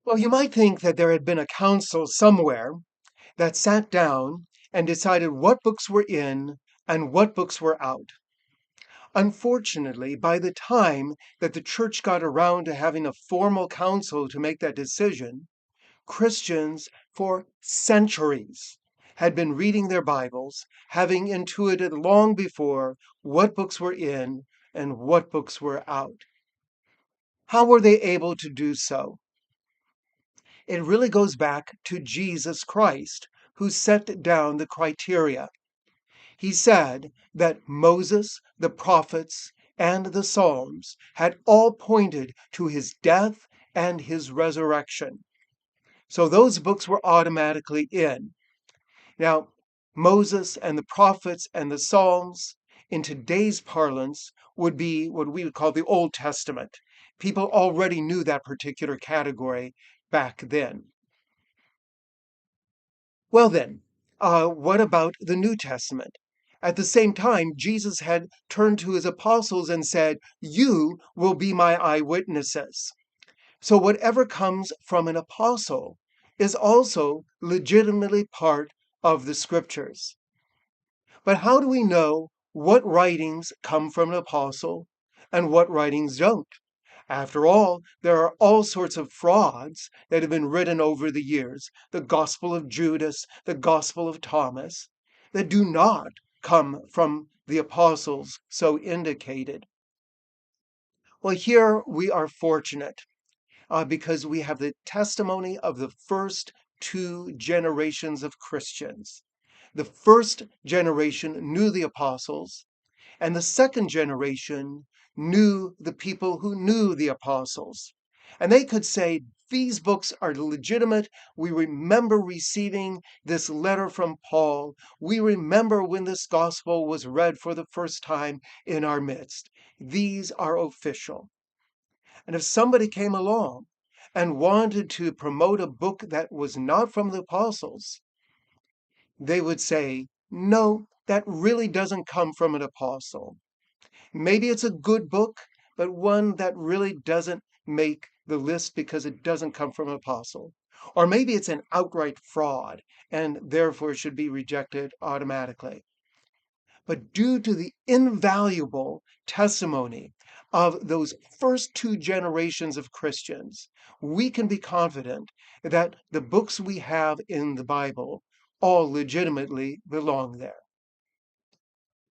Well, you might think that there had been a council somewhere that sat down and decided what books were in and what books were out. Unfortunately, by the time that the church got around to having a formal council to make that decision, Christians for centuries had been reading their Bibles, having intuited long before what books were in and what books were out. How were they able to do so? It really goes back to Jesus Christ, who set down the criteria. He said that Moses, the prophets, and the Psalms had all pointed to his death and his resurrection. So those books were automatically in. Now, Moses and the prophets and the Psalms, in today's parlance, would be what we would call the Old Testament. People already knew that particular category back then. Well, then, what about the New Testament? At the same time, Jesus had turned to his apostles and said, "You will be my eyewitnesses." So whatever comes from an apostle is also legitimately part of the scriptures. But how do we know what writings come from an apostle and what writings don't? After all, there are all sorts of frauds that have been written over the years, the Gospel of Judas, the Gospel of Thomas, that do not come from the apostles so indicated. Well, here we are fortunate because we have the testimony of the first two generations of Christians. The first generation knew the apostles, and the second generation knew the people who knew the apostles. And they could say, these books are legitimate. We remember receiving this letter from Paul. We remember when this gospel was read for the first time in our midst. These are official. And if somebody came along and wanted to promote a book that was not from the apostles, they would say, no, that really doesn't come from an apostle. Maybe it's a good book, but one that really doesn't make the list because it doesn't come from an apostle. Or maybe it's an outright fraud and therefore should be rejected automatically. But due to the invaluable testimony of those first two generations of Christians, we can be confident that the books we have in the Bible all legitimately belong there.